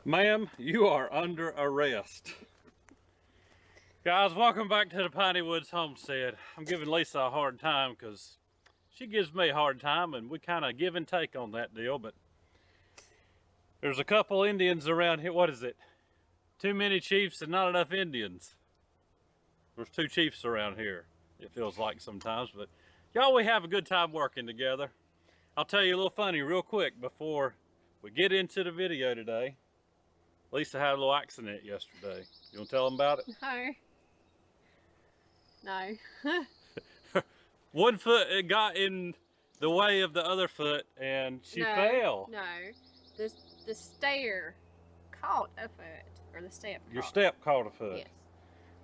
Ma'am, you are under arrest. Guys, welcome back to the Piney Woods Homestead. I'm giving Lisa a hard time because she gives me a hard time, and we kind of give and take on that deal, but there's a couple Indians around here. What is it? Too many chiefs and not enough Indians. There's 2 chiefs around here, it feels like sometimes, but y'all, we have a good time working together. I'll tell you a little funny real quick before we get into the video today. Lisa had a little accident yesterday. You want to tell them about it? No. One foot got in the way of the other foot and she fell. No, the stair caught a foot, or the step. Your step caught a foot. Yes.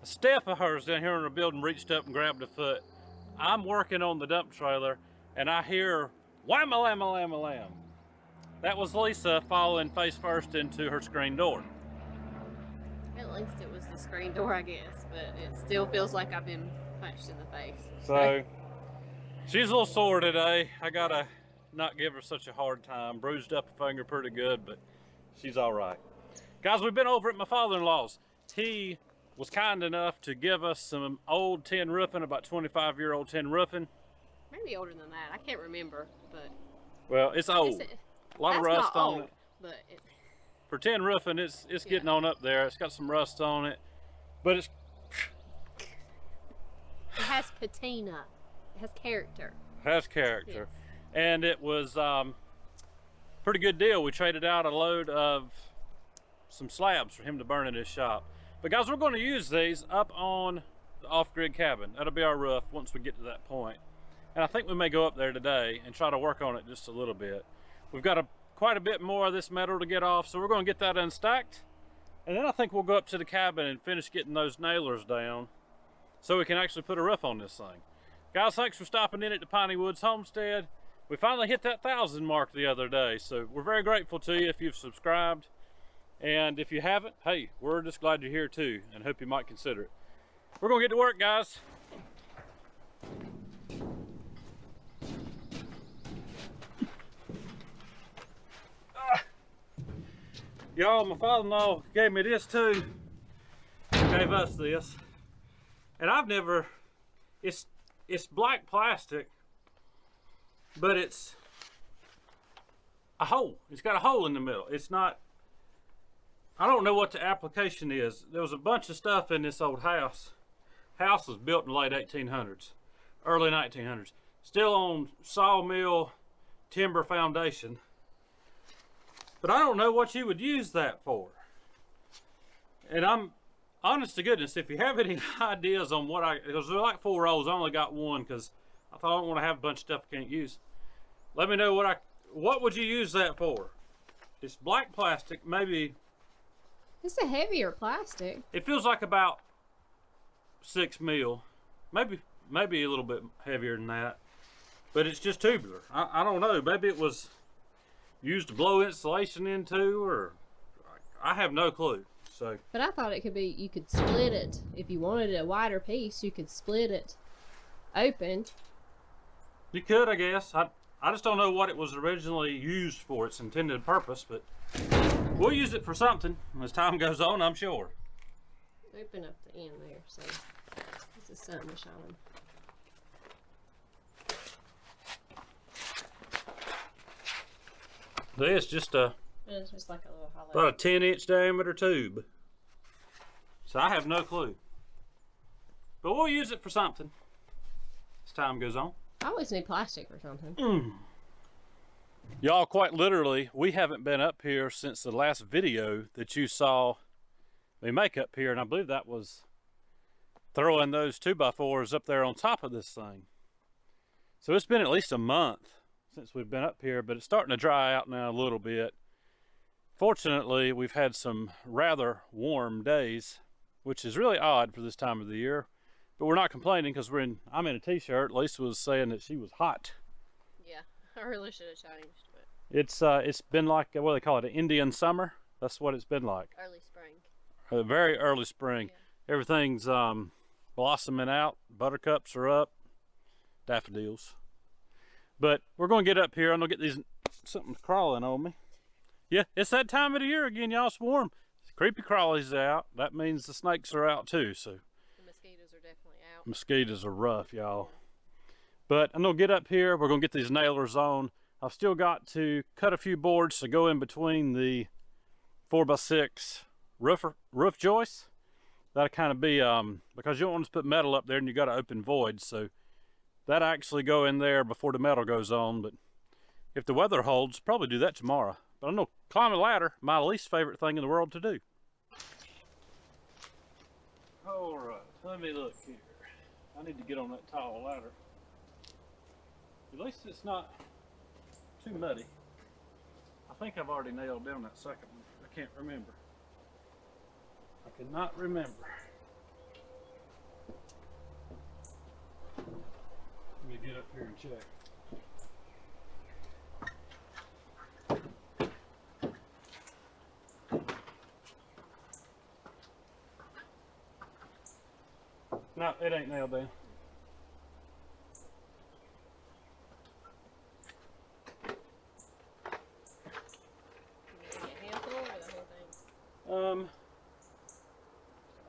A step of hers down here in the building reached up and grabbed a foot. I'm working on the dump trailer and I hear wham-a-lam-a-lam-a-lam. That was Lisa falling face first into her screen door. At least it was the screen door, I guess, but it still feels like I've been punched in the face. So, she's a little sore today. I gotta not give her such a hard time. Bruised up a finger pretty good, but she's all right. Guys, we've been over at my father-in-law's. He was kind enough to give us some old tin roofing, about 25-year-old tin roofing. Maybe older than that. I can't remember, but... Well, it's old. A lot of rust on it. But for tin roofing, it's getting on up there. It's got some rust on it, but it has patina. It has character. Has character. Yes. And it was pretty good deal. We traded out a load of some slabs for him to burn in his shop. But guys, we're going to use these up on the off-grid cabin. That'll be our roof once we get to that point. And I think we may go up there today and try to work on it just a little bit. We've got quite a bit more of this metal to get off, so we're going to get that unstacked. And then I think we'll go up to the cabin and finish getting those nailers down so we can actually put a roof on this thing. Guys, thanks for stopping in at the Piney Woods Homestead. We finally hit that 1,000 mark the other day, so we're very grateful to you if you've subscribed. And if you haven't, hey, we're just glad you're here too, and hope you might consider it. We're going to get to work, guys. Y'all, my father-in-law gave me this too. Gave us this. And I've never, it's black plastic, but it's a hole. It's got a hole in the middle. It's not, I don't know what the application is. There was a bunch of stuff in this old house. House was built in the late 1800s, early 1900s. Still on sawmill timber foundation. But I don't know what you would use that for. And I'm, honest to goodness, if you have any ideas on what because there are like 4 rolls, I only got one because I thought I don't want to have a bunch of stuff I can't use. Let me know what would you use that for? It's black plastic, maybe. It's a heavier plastic. It feels like about 6 mil, maybe a little bit heavier than that. But it's just tubular. I don't know, maybe it was used to blow insulation into, or I have no clue. So, but I thought it could be, you could split it if you wanted a wider piece. You could split it open. You could, I guess. I just don't know what it was originally used for, its intended purpose, but we'll use it for something as time goes on, I'm sure. Open up the end there, so this is something shining. It's just a, it's just like a little hollow. about a 10-inch diameter tube. So I have no clue. But we'll use it for something as time goes on. I always need plastic or something. Y'all, quite literally, we haven't been up here since the last video that you saw we make up here, and I believe that was throwing those 2x4s up there on top of this thing. So it's been at least a month since we've been up here, but it's starting to dry out now a little bit. Fortunately, we've had some rather warm days, which is really odd for this time of the year, but we're not complaining because I'm in a t-shirt. Lisa was saying that she was hot. Yeah, I really should have changed, but it's been like, what do they call it, an Indian summer? That's what it's been like. early spring. A very early spring. Yeah. Everything's blossoming out. Buttercups are up. Daffodils. But we're going to get up here. I'm going to get these, something's crawling on me. Yeah, it's that time of the year again, y'all. It's warm. Creepy crawlies out. That means the snakes are out too. So The mosquitoes are definitely out. mosquitoes are rough, y'all. But I'm going to get up here. We're going to get these nailers on. I've still got to cut a few boards to go in between the 4x6 roof joists. That'll kind of be, because you don't want to put metal up there and you got to open voids. So that actually go in there before the metal goes on. But if the weather holds, probably do that tomorrow. But I know climb a ladder, my least favorite thing in the world to do. All right, let me look here. I need to get on that tall ladder. At least it's not too muddy. I think I've already nailed down that second one. I can't remember. I cannot remember. Let me get up here and check. No, it ain't nailed down.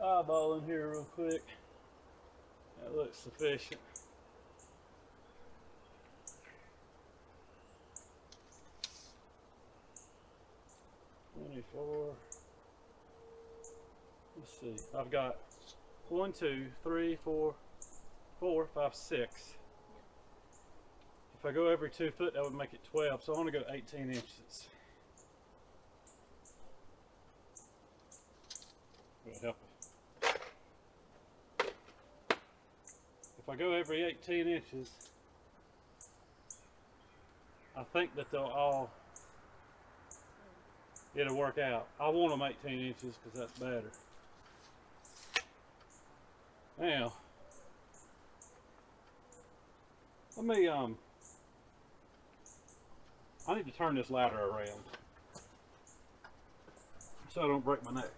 Eyeballing here real quick. That looks sufficient. Let's see. I've got 1, 2, 3, 4, 4, 5, 6. If I go every 2 foot, that would make it 12. So I want to go 18 inches. It'll help. If I go every 18 inches, I think that it'll work out. I want them 18 inches because that's better. Now, let me, I need to turn this ladder around so I don't break my neck.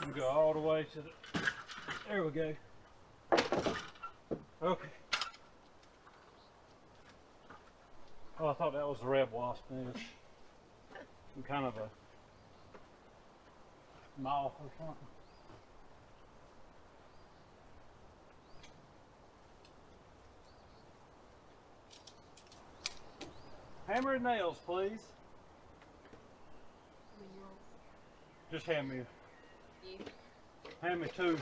I'm gonna go all the way to the, there we go. Okay. Oh, I thought that was a red wasp nest. Some kind of a moth or something. Hammer and nails, please. Just hand me. Hand me 2.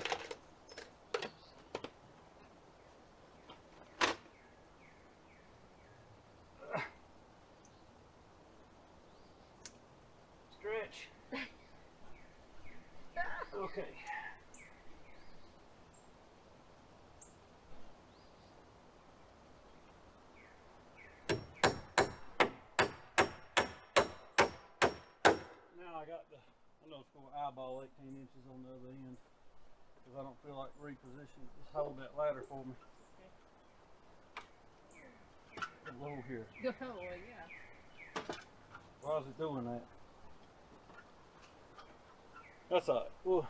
Stretch. Okay. Now I know it's going to eyeball 18 inches on the other end because I don't feel like repositioning. Just hold that ladder for me. Okay. Low here. Oh, yeah. Why is it doing that? That's all right. Well,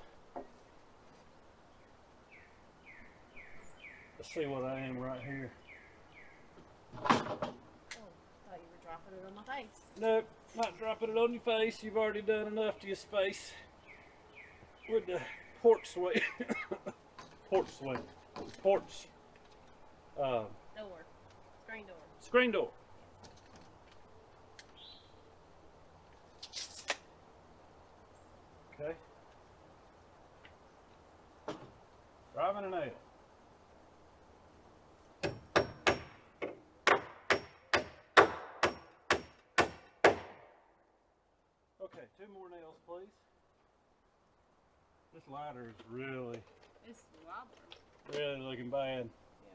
let's see what I am right here. Oh, thought you were dropping it on my face. Nope, not dropping it on your face. You've already done enough to your face with the porch swing. Porch swing. Porch. Door. Screen door. Screen door. Okay. Driving a nail. Okay, 2 more nails, please. This ladder is really, It's wobbling. really looking bad. Yeah.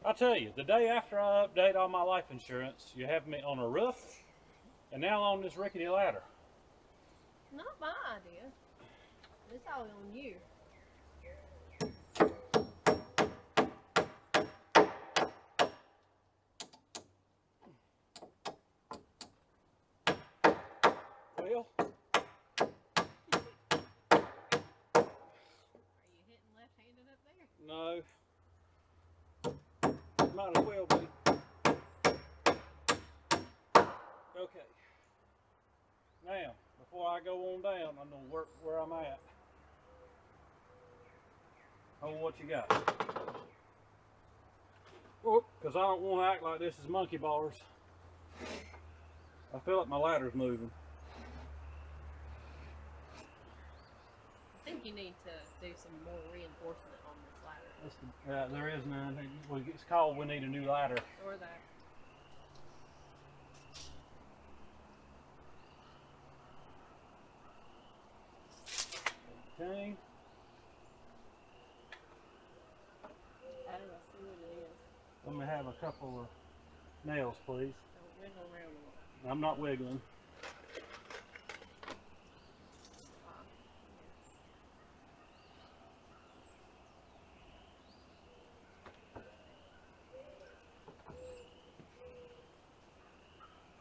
I'll tell you, the day after I update all my life insurance, you have me on a roof, and now on this rickety ladder. Not my idea. It's all on you. Well, Are you hitting left-handed up there? no. Might as well be. Okay. Now, before I go on down, I'm gonna work where I'm at. Hold what you got. Oh, because I don't want to act like this is monkey bars. I feel like my ladder's moving. I think you need to do some more reinforcement on this ladder. There is none. It's called we need a new ladder. Or that. Okay. I don't see what it is. Let me have a couple of nails, please. Don't wiggle around a lot. I'm not wiggling.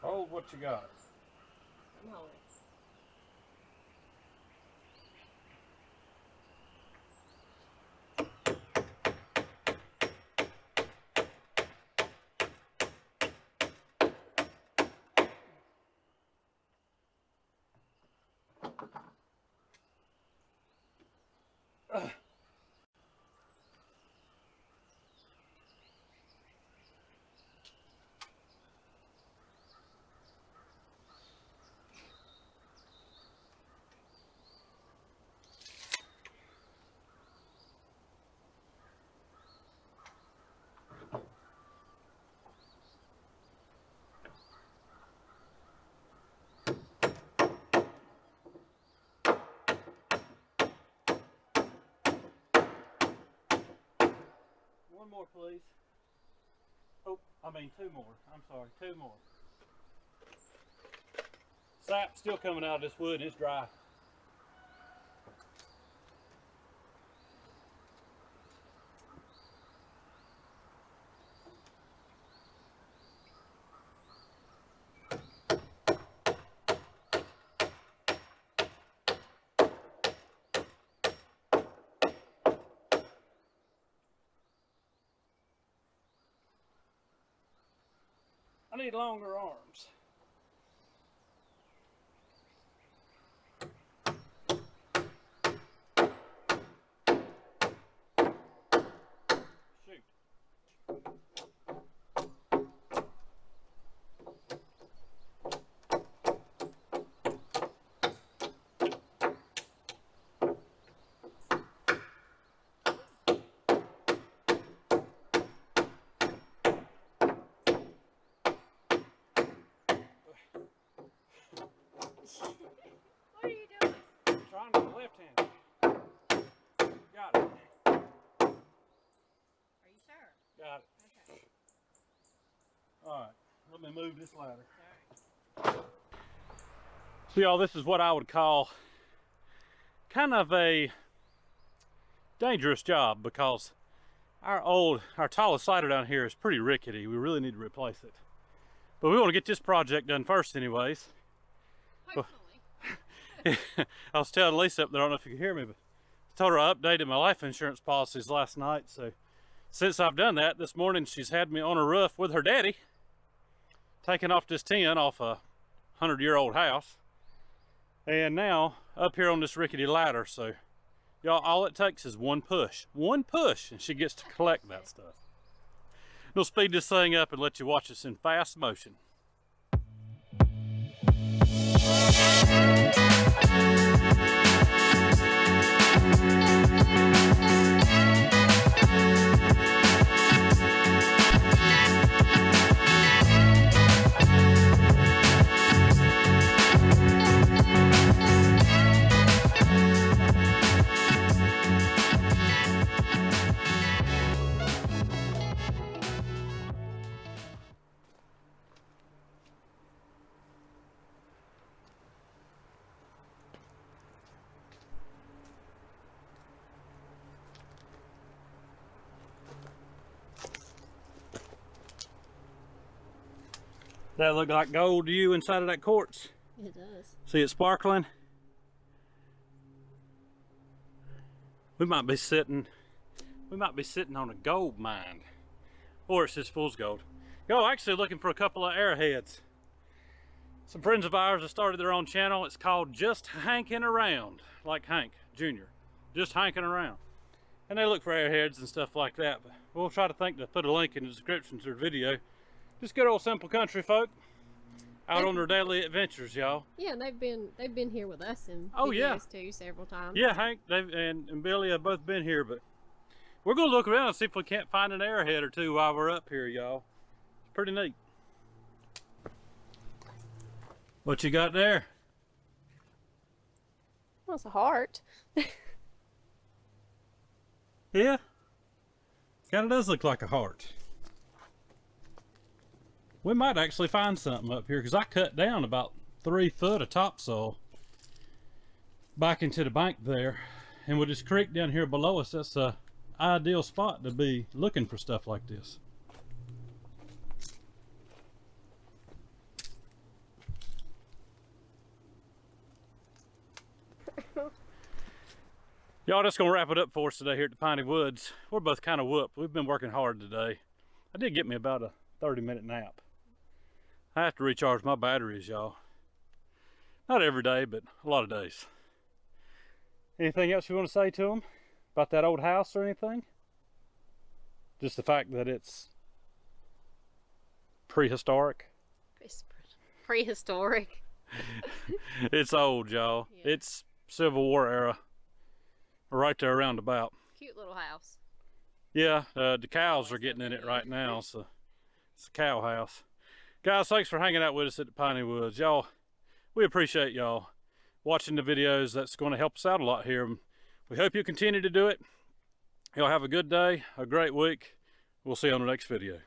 Hold what you got. I'm holding. One more, please. Oh, I mean 2 more. I'm sorry, 2 more. Sap's still coming out of this wood. It's dry. I need longer arms. Shoot. What are you doing? Trying to be left-handed. Got it. Are you sure? Got it. Okay. All right. Let me move this ladder. All right. So y'all, this is what I would call kind of a dangerous job because our tallest ladder down here is pretty rickety. We really need to replace it. But we want to get this project done first anyways. Hopefully. I was telling Lisa up there, I don't know if you can hear me, but I told her I updated my life insurance policies last night. So since I've done that, this morning she's had me on a roof with her daddy, taking off this tin off a 100-year-old house. And now up here on this rickety ladder. So y'all, all it takes is one push, and she gets to collect that stuff. We'll speed this thing up and let you watch this in fast motion. That look like gold to you inside of that quartz? It does. See it sparkling? We might be sitting on a gold mine. Or it's just fool's gold. Yo, actually looking for a couple of arrowheads. Some friends of ours have started their own channel. It's called Just Hanking Around, like Hank Jr. Just Hanking Around. And they look for arrowheads and stuff like that. But we'll try to think to put a link in the description to their video. Just good old simple country folk out on their daily adventures, y'all. Yeah, they've been here with us in Oh, yeah. videos too several times. Yeah, Hank and Billy have both been here, but we're gonna look around and see if we can't find an arrowhead or two while we're up here, y'all. It's pretty neat. What you got there? Well, it's a heart. Yeah, kind of does look like a heart. We might actually find something up here because I cut down about 3 foot of topsoil back into the bank there, and with this creek down here below us, that's a ideal spot to be looking for stuff like this. Y'all, that's gonna wrap it up for us today here at the Piney Woods. We're both kind of whooped. We've been working hard today. I did get me about a 30-minute nap. I have to recharge my batteries, y'all. Not every day, but a lot of days. Anything else you want to say to them about that old house or anything? Just the fact that it's prehistoric. Prehistoric. It's old, y'all. Yeah. It's Civil War era. Right there around about. Cute little house. Yeah, the cows are getting in it right now, so it's a cow house. Guys, thanks for hanging out with us at the Piney Woods. Y'all, we appreciate y'all watching the videos. That's going to help us out a lot here. We hope you continue to do it. Y'all have a good day, a great week. We'll see you on the next video.